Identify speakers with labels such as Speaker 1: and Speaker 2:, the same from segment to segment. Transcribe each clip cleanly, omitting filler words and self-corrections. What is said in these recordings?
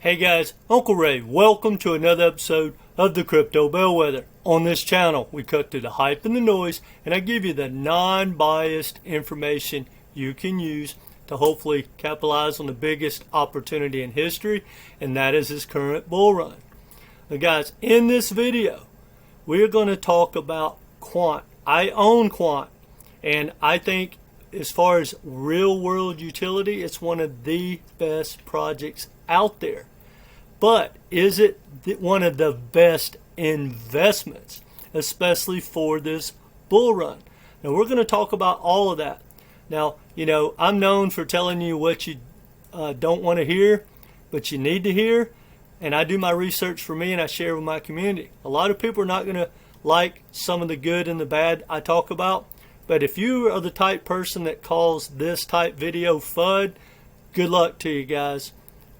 Speaker 1: Hey guys, Uncle Ray, welcome to another episode of the Crypto Bellwether. On this channel, we cut through the hype and the noise, and I give you the non-biased information you can use to hopefully capitalize on the biggest opportunity in history, and that is this current bull run. Now guys, in this video, we're going to talk about Quant. I own Quant, and I think as far as real-world utility, it's one of the best projects out there. But is it one of the best investments, especially for this bull run? Now we're going to talk about all of that. Now, I'm known for telling you what you don't want to hear, but you need to hear. And I do my research for me and I share with my community. A lot of people are not going to like some of the good and the bad I talk about. But if you are the type person that calls this type video FUD, good luck to you guys.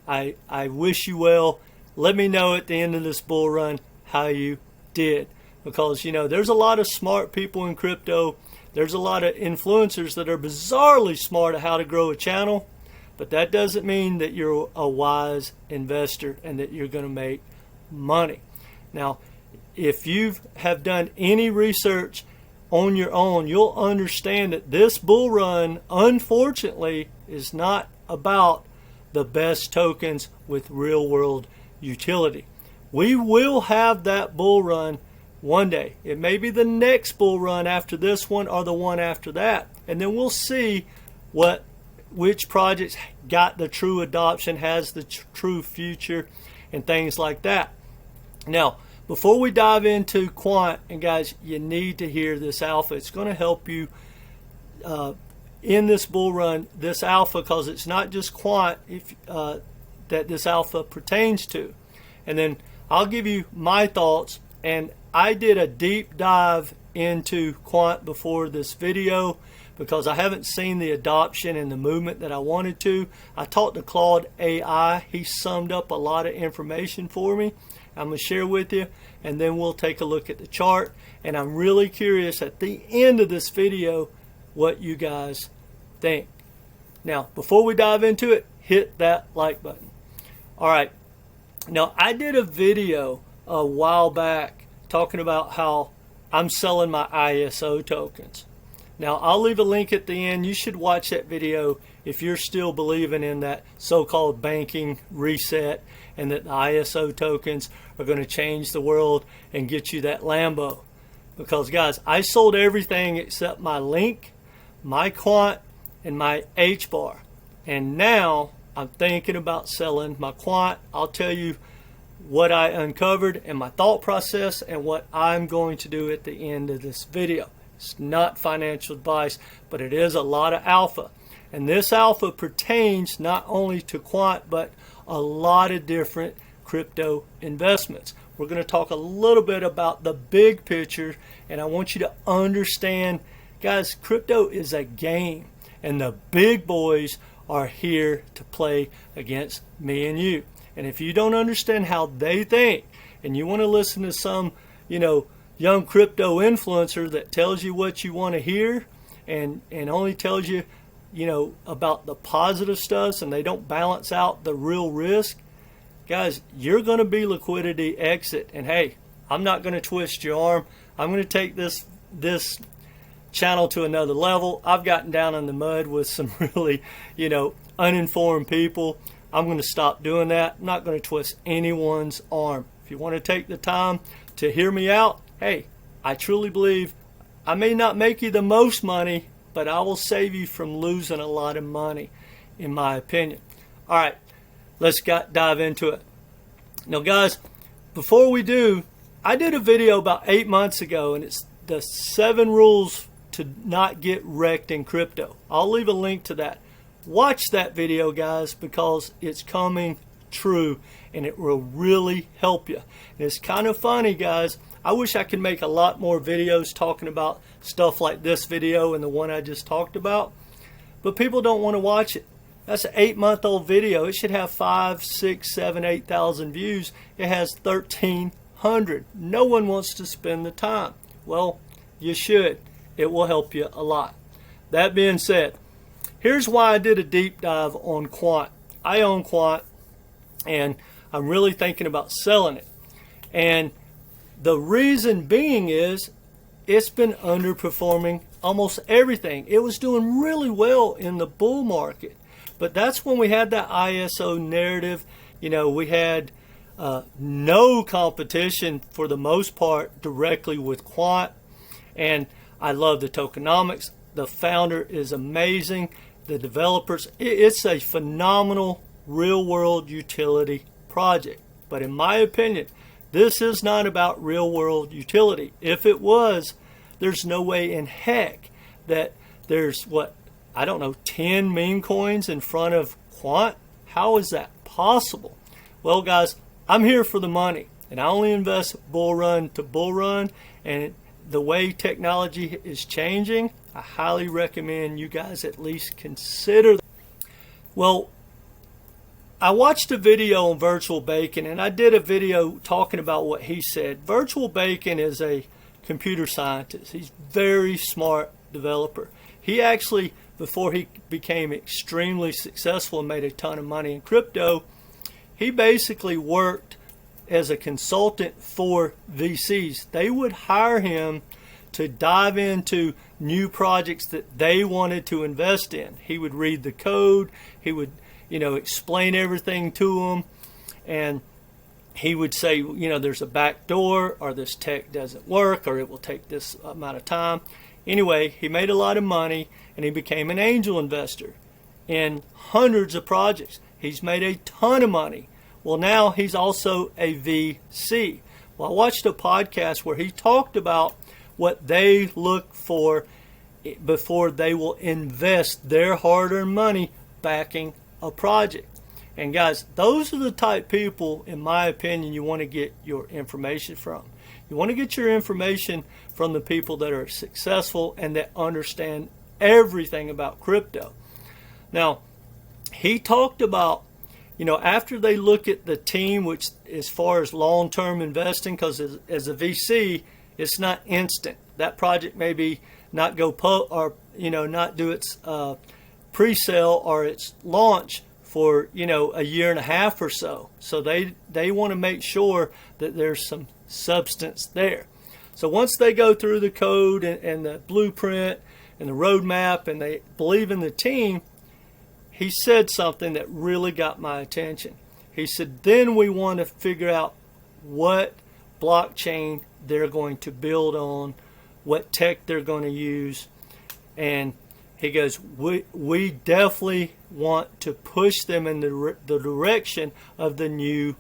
Speaker 1: I wish you well. Let me know at the end of this bull run how you did. Because, there's a lot of smart people in crypto. There's a lot of influencers that are bizarrely smart at how to grow a channel. But that doesn't mean that you're a wise investor and that you're going to make money. Now, if you have done any research on your own, you'll understand that this bull run, unfortunately, is not about the best tokens with real world utility. We will have that bull run one day. It may be the next bull run after this one or the one after that. And then we'll see which projects got the true adoption, has the true future, and things like that. Now, before we dive into Quant, and guys, you need to hear this alpha. It's going to help you in this bull run, this alpha, because it's not just Quant that this alpha pertains to. And then I'll give you my thoughts. And I did a deep dive into Quant before this video because I haven't seen the adoption and the movement that I wanted to. I talked to Claude AI. He summed up a lot of information for me. I'm going to share with you, and then we'll take a look at the chart. And I'm really curious at the end of this video what you guys think. Now, before we dive into it, hit that like button. All right. Now, I did a video a while back talking about how I'm selling my ISO tokens. Now, I'll leave a link at the end. You should watch that video if you're still believing in that so-called banking reset and that the ISO tokens are going to change the world and get you that Lambo. Because, guys, I sold everything except my LINK, my Quant, and my HBAR. And now I'm thinking about selling my Quant. I'll tell you what I uncovered and my thought process and what I'm going to do at the end of this video. It's not financial advice, but it is a lot of alpha. And this alpha pertains not only to Quant, but a lot of different crypto investments. We're going to talk a little bit about the big picture, and I want you to understand, guys, crypto is a game, and the big boys are here to play against me and you. And if you don't understand how they think, and you want to listen to some, young crypto influencer that tells you what you want to hear and only tells you, about the positive stuff, and they don't balance out the real risk, guys, you're going to be liquidity exit. And hey, I'm not going to twist your arm. I'm going to take this channel to another level. I've gotten down in the mud with some really, uninformed people. I'm going to stop doing that. I'm not going to twist anyone's arm. If you want to take the time to hear me out, hey, I truly believe I may not make you the most money, but I will save you from losing a lot of money, in my opinion. All right, let's dive into it. Now, guys, before we do, I did a video about 8 months ago, and it's the 7 rules to not get wrecked in crypto. I'll leave a link to that. Watch that video, guys, because it's coming true, and it will really help you. And it's kind of funny, guys. I wish I could make a lot more videos talking about stuff like this video and the one I just talked about, but people don't want to watch it. That's an 8-month-old video. It should have 5, 6, 7, 8,000 views. It has 1,300. No one wants to spend the time. Well, you should. It will help you a lot. That being said, here's why I did a deep dive on Quant. I own Quant, and I'm really thinking about selling it. And the reason being is it's been underperforming almost everything. It was doing really well in the bull market, but that's when we had that ISO narrative. You know, we had no competition for the most part directly with Quant, and I love the tokenomics. The founder is amazing. The developers, it's a phenomenal real-world utility project. But in my opinion, this is not about real-world utility. If it was, there's no way in heck that there's, I don't know, 10 meme coins in front of Quant. How is that possible? Well, guys, I'm here for the money, and I only invest bull run to bull run, and the way technology is changing, I highly recommend you guys at least consider. Well, I watched a video on Virtual Bacon, and I did a video talking about what he said. Virtual Bacon is a computer scientist. He's a very smart developer. He actually, before he became extremely successful and made a ton of money in crypto, he basically worked as a consultant for VCs. They would hire him to dive into new projects that they wanted to invest in. He would read the code. He would, explain everything to them. And he would say, there's a back door, or this tech doesn't work, or it will take this amount of time. Anyway, he made a lot of money, and he became an angel investor in hundreds of projects. He's made a ton of money. Well, now he's also a VC. Well, I watched a podcast where he talked about what they look for before they will invest their hard-earned money backing a project. And guys, those are the type people, in my opinion, you want to get your information from. You want to get your information from the people that are successful and that understand everything about crypto. Now, he talked about, after they look at the team, which as far as long-term investing, because as a VC, it's not instant. That project maybe not go not do its pre-sale or its launch for a year and a half or so. So they want to make sure that there's some substance there. So once they go through the code and the blueprint and the roadmap, and they believe in the team, he said something that really got my attention. He said, then we want to figure out what blockchain they're going to build on, what tech they're going to use. And he goes, we definitely want to push them in the direction of the new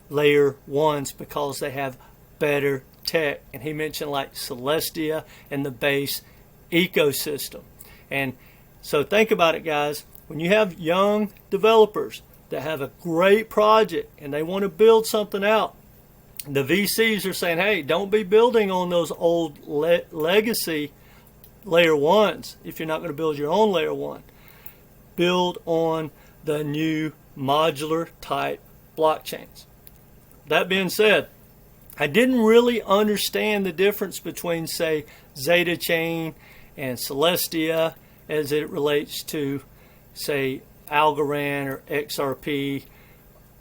Speaker 1: layer ones because they have better tech. And he mentioned like Celestia and the base ecosystem. And so think about it, guys. When you have young developers that have a great project and they want to build something out, the VCs are saying, hey, don't be building on those old legacy layer ones if you're not going to build your own layer one. Build on the new modular type blockchains. That being said, I didn't really understand the difference between, say, Zeta Chain and Celestia as it relates to, say, Algorand or XRP,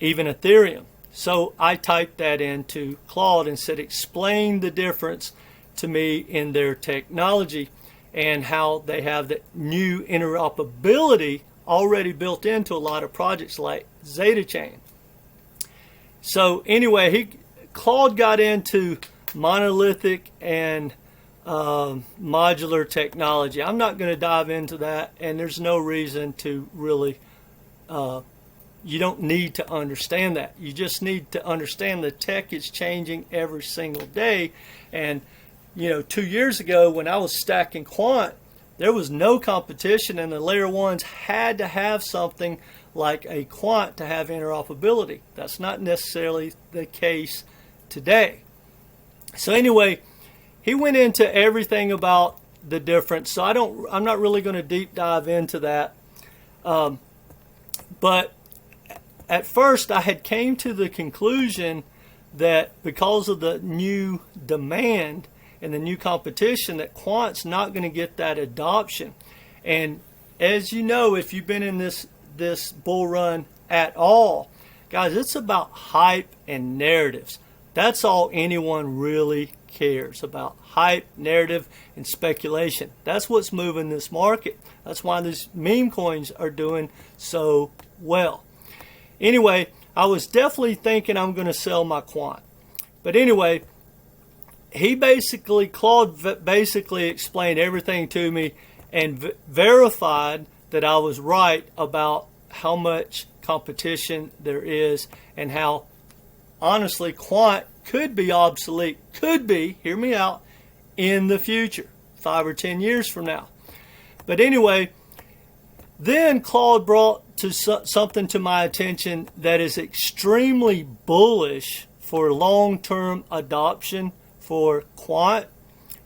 Speaker 1: even Ethereum. So I typed that into Claude and said, explain the difference to me in their technology and how they have the new interoperability already built into a lot of projects like Zeta Chain. So anyway, Claude got into monolithic and modular technology. I'm not going to dive into that, and there's no reason to really, you don't need to understand that. You just need to understand the tech is changing every single day. And 2 years ago when I was stacking Quant, there was no competition, and the layer ones had to have something like a Quant to have interoperability. That's not necessarily the case today. So anyway, he went into everything about the difference. So I'm not really going to deep dive into that. But at first I had came to the conclusion that because of the new demand and the new competition, that Quant's not going to get that adoption. And as you know, if you've been in this bull run at all, Guys, it's about hype and narratives. That's all anyone really cares about. Hype, narrative, and speculation. That's what's moving this market. That's why these meme coins are doing so well. Anyway, I was definitely thinking I'm going to sell my Quant. But anyway, Claude basically explained everything to me and verified that I was right about how much competition there is and how, honestly, Quant could be obsolete, could be, hear me out, in the future, 5 or 10 years from now. But anyway, then Claude brought something to my attention that is extremely bullish for long-term adoption for Quant,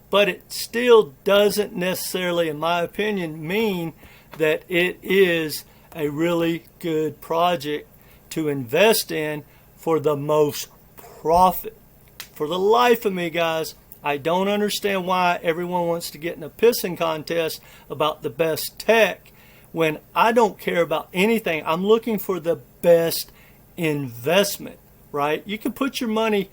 Speaker 1: but it still doesn't necessarily, in my opinion, mean that it is a really good project to invest in for the most profit. For the life of me, guys, I don't understand why everyone wants to get in a pissing contest about the best tech when I don't care about anything. I'm looking for the best investment, right? You can put your money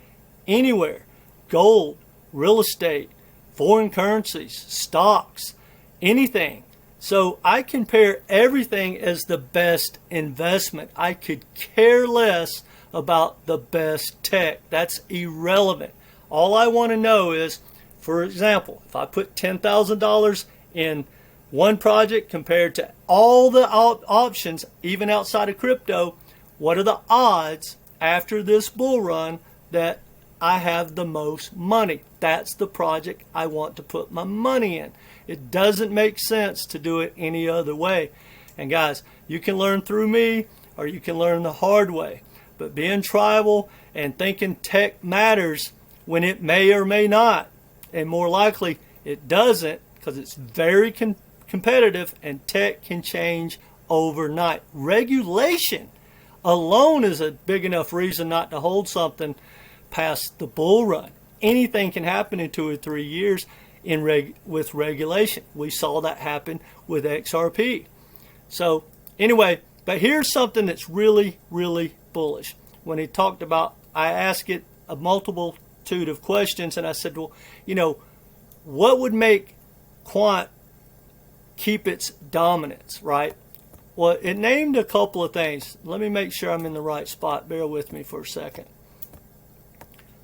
Speaker 1: anywhere. Gold, real estate, foreign currencies, stocks, anything. So I compare everything as the best investment. I could care less about the best tech. That's irrelevant. All I want to know is, for example, if I put $10,000 in one project compared to all the options, even outside of crypto, what are the odds after this bull run that I have the most money? That's the project I want to put my money in. It doesn't make sense to do it any other way. And guys, you can learn through me or you can learn the hard way. But being tribal and thinking tech matters when it may or may not, and more likely it doesn't, because it's very competitive and tech can change overnight. Regulation alone is a big enough reason not to hold something past the bull run. Anything can happen in 2 or 3 years with regulation. We saw that happen with XRP. So anyway, but here's something that's really, really bullish. When he talked about, I asked it a multitude of questions, and I said, well, you know, what would make Quant keep its dominance, right? Well, it named a couple of things. Let me make sure I'm in the right spot. Bear with me for a second.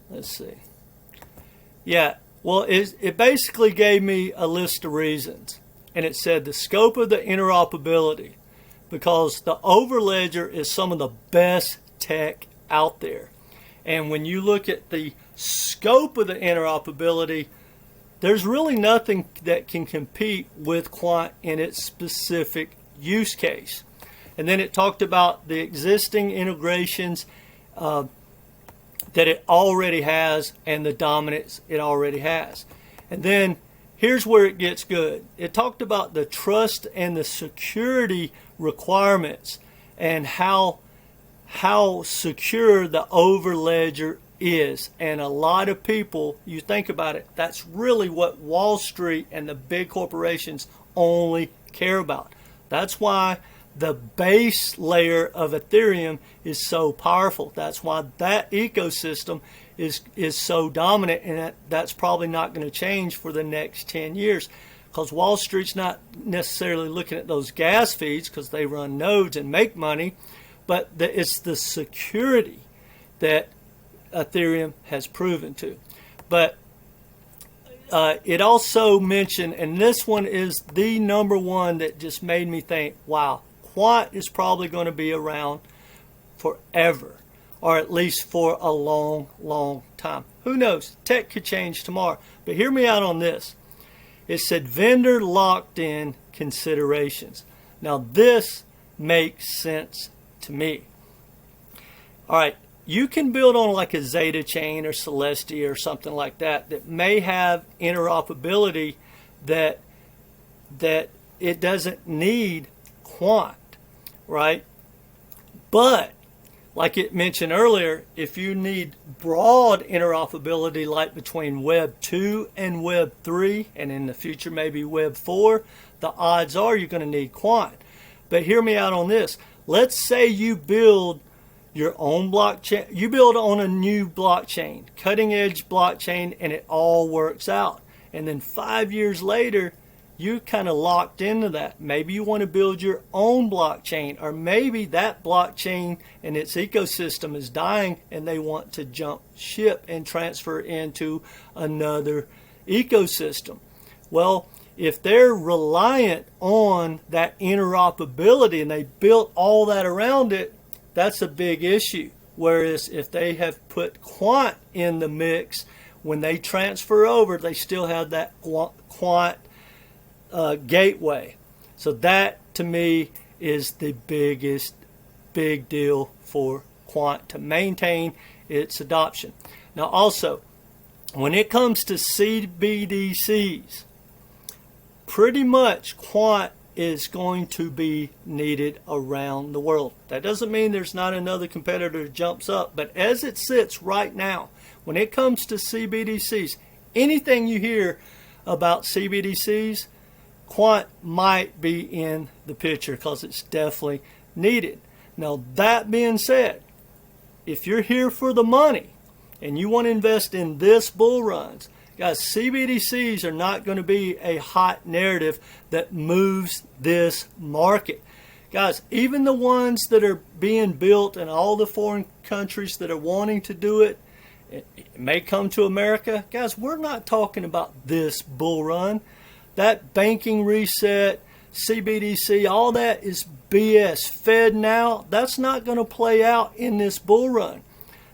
Speaker 1: Let's see. Yeah, well, it basically gave me a list of reasons. And it said the scope of the interoperability, because the Overledger is some of the best tech out there. And when you look at the scope of the interoperability, there's really nothing that can compete with Quant in its specific use case. And then it talked about the existing integrations that it already has and the dominance it already has. And then here's where it gets good. It talked about the trust and the security requirements and how secure the Overledger is. And a lot of people, you think about it, that's really what Wall Street and the big corporations only care about. That's why the base layer of Ethereum is so powerful. That's why that ecosystem is so dominant, and that's probably not going to change for the next 10 years, because Wall Street's not necessarily looking at those gas fees because they run nodes and make money, but it's the security that Ethereum has proven to. But it also mentioned, and this one is the number one that just made me think, wow, Quant is probably going to be around forever, or at least for a long, long time. Who knows? Tech could change tomorrow. But hear me out on this. It said vendor locked-in considerations. Now this makes sense to me. All right, you can build on like a Zeta chain or Celestia or something like that may have interoperability that it doesn't need Quant, right? But like it mentioned earlier, if you need broad interoperability like between Web 2 and Web 3, and in the future maybe Web 4, the odds are you're going to need Quant. But hear me out on this. Let's say you build your own blockchain. You build on a new blockchain, cutting edge blockchain, and it all works out. And then 5 years later, you're kind of locked into that. Maybe you want to build your own blockchain, or maybe that blockchain and its ecosystem is dying and they want to jump ship and transfer into another ecosystem. Well, if they're reliant on that interoperability and they built all that around it, that's a big issue. Whereas if they have put Quant in the mix, when they transfer over, they still have that Quant gateway. So that, to me, is the big deal for Quant to maintain its adoption. Now, also, when it comes to CBDCs, pretty much Quant is going to be needed around the world. That doesn't mean there's not another competitor that jumps up, but as it sits right now, when it comes to CBDCs, anything you hear about CBDCs, Quant might be in the picture because it's definitely needed. Now, that being said, if you're here for the money and you want to invest in this bull runs, guys, CBDCs are not going to be a hot narrative that moves this market. Guys, even the ones that are being built in all the foreign countries that are wanting to do it, it may come to America. Guys, we're not talking about this bull run. That banking reset, CBDC, all that is BS. Fed now, that's not going to play out in this bull run.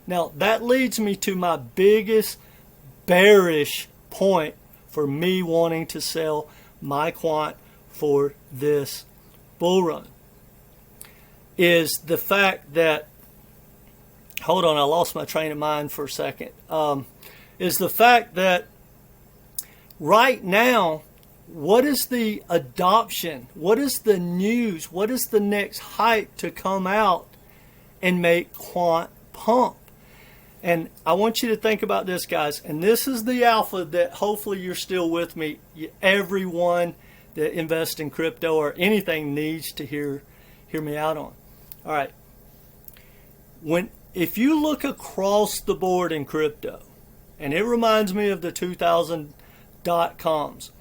Speaker 1: Now, that leads me to my biggest bearish point for me wanting to sell my Quant for this bull run is the fact that, hold on, I lost my train of mind for a second, is the fact that right now, what is the adoption? What is the news? What is the next hype to come out and make Quant pump? And I want you to think about this, guys. And this is the alpha that hopefully you're still with me. Everyone that invests in crypto or anything needs to hear me out on. All right. If you look across the board in crypto, and it reminds me of the 2000 .coms,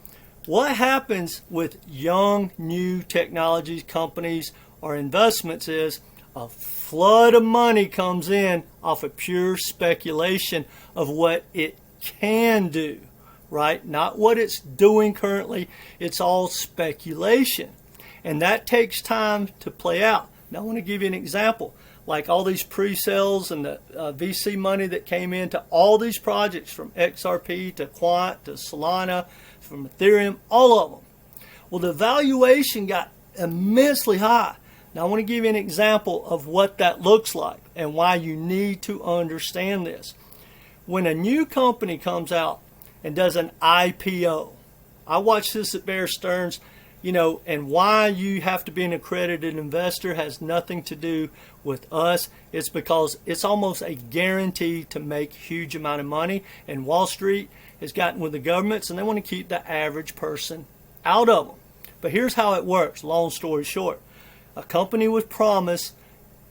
Speaker 1: what happens with young, new technology companies or investments is a flood of money comes in off of pure speculation of what it can do, right? Not what it's doing currently. It's all speculation. And that takes time to play out. Now, I want to give you an example. Like all these pre-sales and the VC money that came into all these projects, from XRP to Quant to Solana, from Ethereum, all of them. Well, the valuation got immensely high. Now, I want to give you an example of what that looks like and why you need to understand this. When a new company comes out and does an IPO, I watched this at Bear Stearns, and why you have to be an accredited investor has nothing to do with us. It's because it's almost a guarantee to make a huge amount of money. And Wall Street has gotten with the governments, and they want to keep the average person out of them. But here's how it works, long story short. A company with promise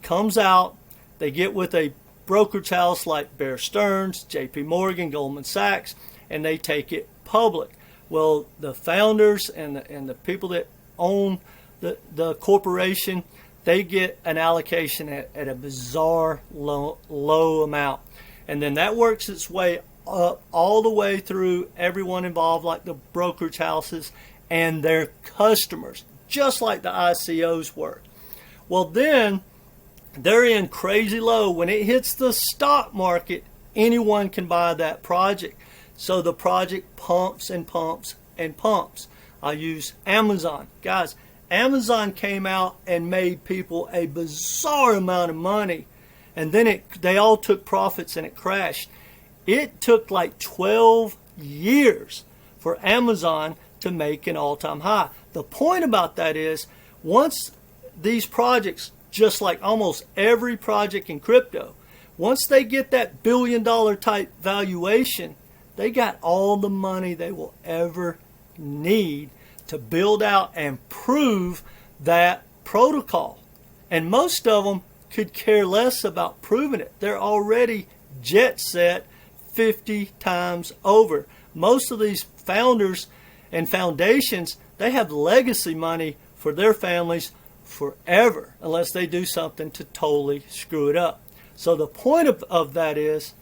Speaker 1: comes out, they get with a brokerage house like Bear Stearns, JP Morgan, Goldman Sachs, and they take it public. Well, the founders and the people that own the corporation, they get an allocation at a bizarre low amount. And then that works its way up all the way through everyone involved, like the brokerage houses and their customers, just like the ICOs work. Well, then they're in crazy low. When it hits the stock market, anyone can buy that project. So the project pumps and pumps and pumps. I use Amazon. Guys, Amazon came out and made people a bizarre amount of money. And then they all took profits and it crashed. It took like 12 years for Amazon to make an all-time high. The point about that is, once these projects, just like almost every project in crypto, once they get that billion-dollar type valuation, they got all the money they will ever need to build out and prove that protocol. And most of them could care less about proving it. They're already jet set 50 times over. Most of these founders and foundations, they have legacy money for their families forever unless they do something to totally screw it up. So the point of that is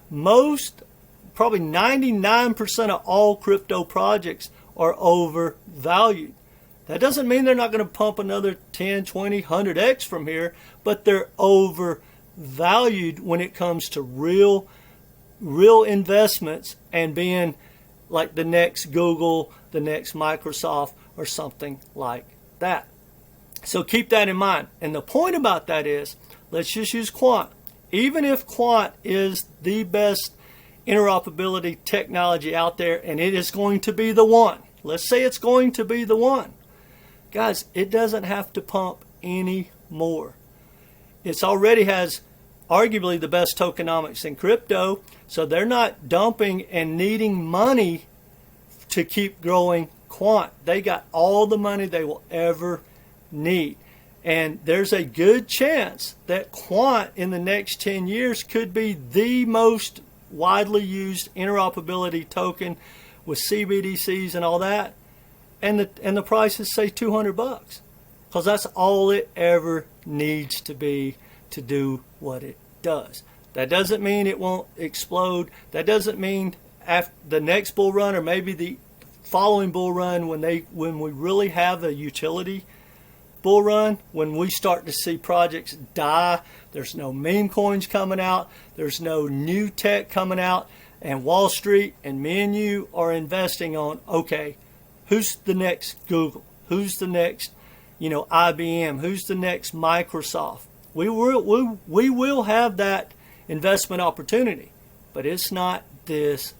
Speaker 1: most, probably 99% of all crypto projects are overvalued. That doesn't mean they're not going to pump another 10, 20, 100x from here, but they're overvalued when it comes to real investments and being like the next Google, the next Microsoft, or something like that. So keep that in mind. And the point about that is, let's just use Quant. Even if Quant is the best interoperability technology out there, and it is going to be the one, let's say it's going to be the one, guys, it doesn't have to pump any more. It already has arguably the best tokenomics in crypto, so they're not dumping and needing money to keep growing Quant. They got all the money they will ever need. And there's a good chance that Quant in the next 10 years could be the most widely used interoperability token with CBDCs and all that. And the price is, say, $200, because that's all it ever needs to be to do what it does. That doesn't mean it won't explode. That doesn't mean after the next bull run, or maybe the following bull run, when we really have a utility bull run, when we start to see projects die, there's no meme coins coming out, there's no new tech coming out, and Wall Street and me and you are investing on, okay, who's the next Google? Who's the next, IBM? Who's the next Microsoft? We will have that investment opportunity, but it's not this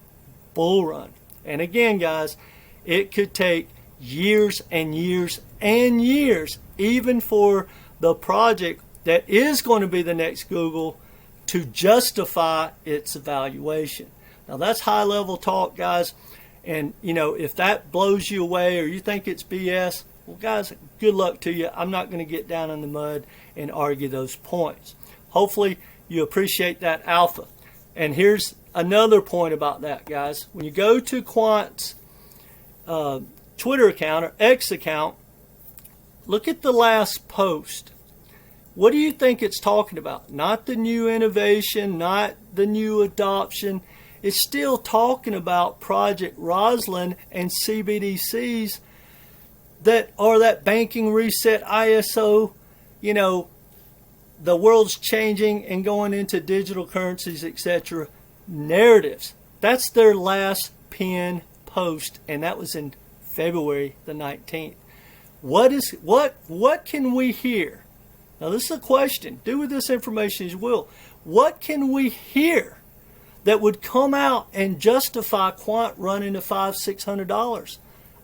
Speaker 1: bull run. And again, guys, it could take years and years and years, even for the project that is going to be the next Google, to justify its evaluation. Now, that's high-level talk, guys. And, if that blows you away or you think it's BS, well, guys, good luck to you. I'm not going to get down in the mud and argue those points. Hopefully, you appreciate that alpha. And here's another point about that, guys. When you go to Quant's Twitter account or X account, look at the last post. What do you think it's talking about? Not the new innovation, not the new adoption. It's still talking about Project Roslyn and CBDCs that are that banking reset, ISO, the world's changing and going into digital currencies, etc. narratives. That's their last pin post, and that was in February the 19th. What can we hear? Now, this is a question. Do with this information as you will. What can we hear that would come out and justify Quant running to $500-600?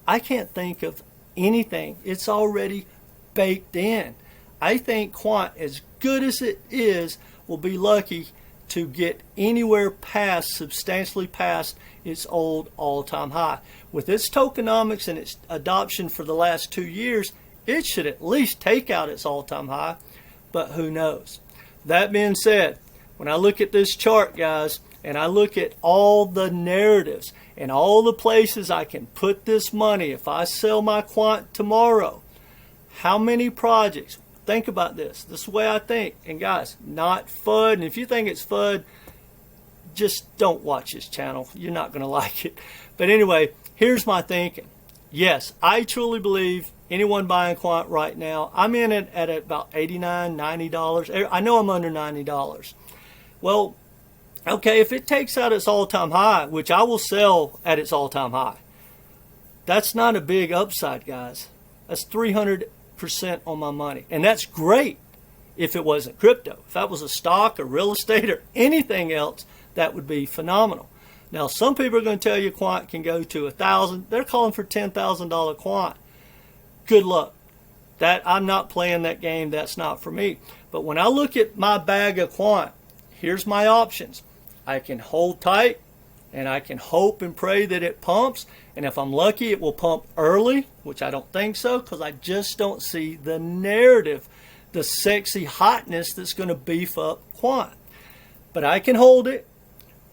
Speaker 1: I can't think of anything. It's already baked in. I think Quant, as good as it is, will be lucky to get anywhere substantially past its old all-time high. With its tokenomics and its adoption for the last 2 years, it should at least take out its all-time high, but who knows? That being said, when I look at this chart, guys, and I look at all the narratives and all the places I can put this money, if I sell my Quant tomorrow, how many projects? Think about this. This is the way I think. And guys, not FUD. And if you think it's FUD, just don't watch this channel. You're not going to like it. But anyway, here's my thinking. Yes, I truly believe anyone buying Quant right now, I'm in it at about $89, $90. I know I'm under $90. Well, okay, if it takes out its all-time high, which I will sell at its all-time high, that's not a big upside, guys. That's 300% on my money. And that's great if it wasn't crypto. If that was a stock or real estate or anything else, that would be phenomenal. Now, some people are going to tell you Quant can go to $1,000. They're calling for $10,000 Quant. Good luck. I'm not playing that game. That's not for me. But when I look at my bag of Quant, here's my options. I can hold tight, and I can hope and pray that it pumps. And if I'm lucky, it will pump early, which I don't think so, because I just don't see the narrative the sexy hotness that's going to beef up Quant. But I can hold it,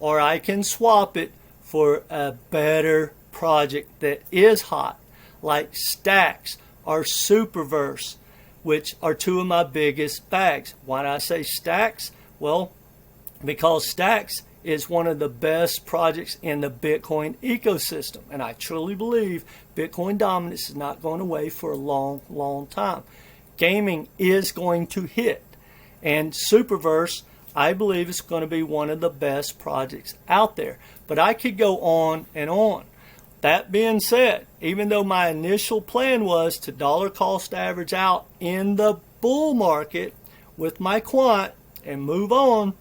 Speaker 1: or I can swap it for a better project that is hot, like Stacks or Superverse, which are two of my biggest bags. Why do I say Stacks? Well, because Stacks is one of the best projects in the Bitcoin ecosystem. And I truly believe Bitcoin dominance is not going away for a long, long time. Gaming is going to hit. And Superverse, I believe, is going to be one of the best projects out there. But I could go on and on. That being said, even though my initial plan was to dollar cost average out in the bull market with my Quant and move on,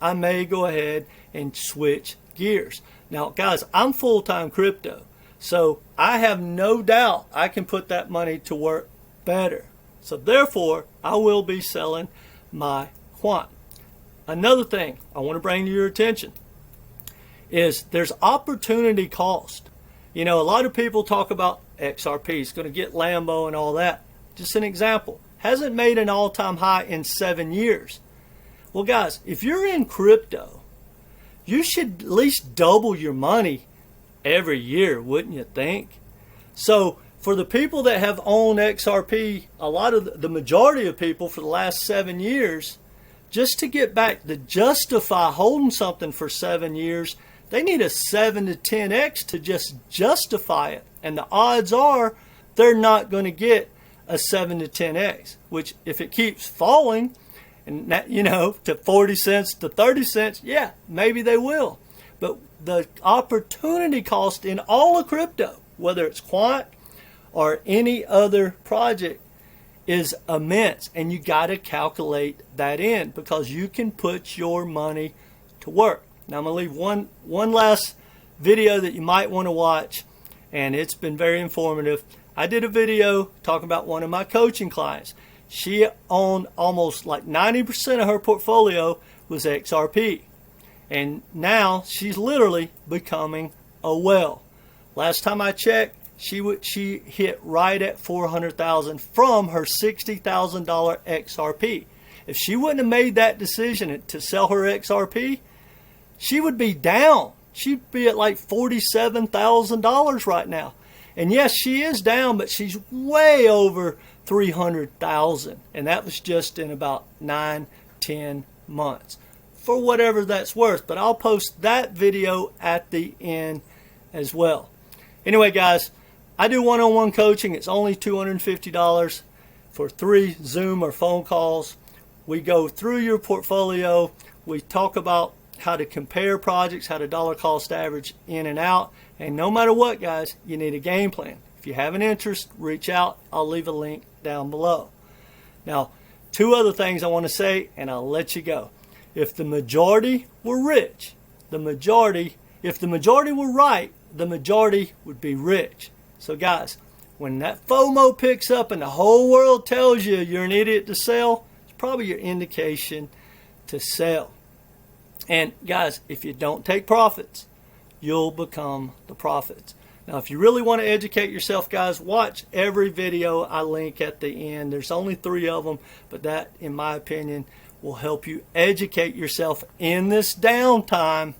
Speaker 1: I may go ahead and switch gears. Now, guys, I'm full-time crypto, so I have no doubt I can put that money to work better. So therefore, I will be selling my Quant. Another thing I want to bring to your attention is there's opportunity cost. You know, a lot of people talk about XRP, it's going to get Lambo and all that. Just an example. Hasn't made an all-time high in 7 years. Well, guys, if you're in crypto, you should at least double your money every year, wouldn't you think? So for the people that have owned XRP, a lot of the majority of people for the last 7 years, just to get back to justify holding something for 7 years, they need a 7 to 10x to just justify it. And the odds are they're not going to get a 7 to 10x, which if it keeps falling, and that, you know, to 40 cents to 30 cents, yeah, maybe they will. But the opportunity cost in all of crypto, whether it's Quant or any other project, is immense. And you got to calculate that in because you can put your money to work. Now I'm going to leave one last video that you might want to watch, and it's been very informative. I did a video talking about one of my coaching clients. She owned almost like 90% of her portfolio was XRP. And now she's literally becoming a whale. Last time I checked, she hit right at 400,000 from her $60,000 XRP. If she wouldn't have made that decision to sell her XRP, she would be down. She'd be at like $47,000 right now. And yes, she is down, but she's way over 300,000, and that was just in about 9-10 months, for whatever that's worth. But I'll post that video at the end as well. Anyway, guys, I do one-on-one coaching. It's only $250 for 3 Zoom or phone calls. We go through your portfolio. We talk about how to compare projects, how to dollar cost average in and out. And no matter what, guys, you need a game plan. If you have an interest, reach out. I'll leave a link down below. Now, 2 other things I want to say, and I'll let you go. If the majority were rich, if the majority were right, the majority would be rich. So guys, when that FOMO picks up and the whole world tells you you're an idiot to sell, it's probably your indication to sell. And guys, if you don't take profits, you'll become the prophets. Now, if you really want to educate yourself, guys, watch every video I link at the end. There's only 3 of them, but that, in my opinion, will help you educate yourself in this downtime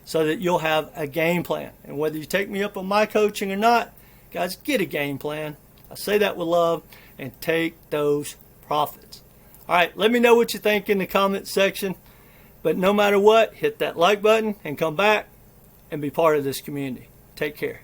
Speaker 1: so that you'll have a game plan. And whether you take me up on my coaching or not, guys, get a game plan. I say that with love, and take those profits. All right, let me know what you think in the comments section. But no matter what, hit that like button and come back and be part of this community. Take care.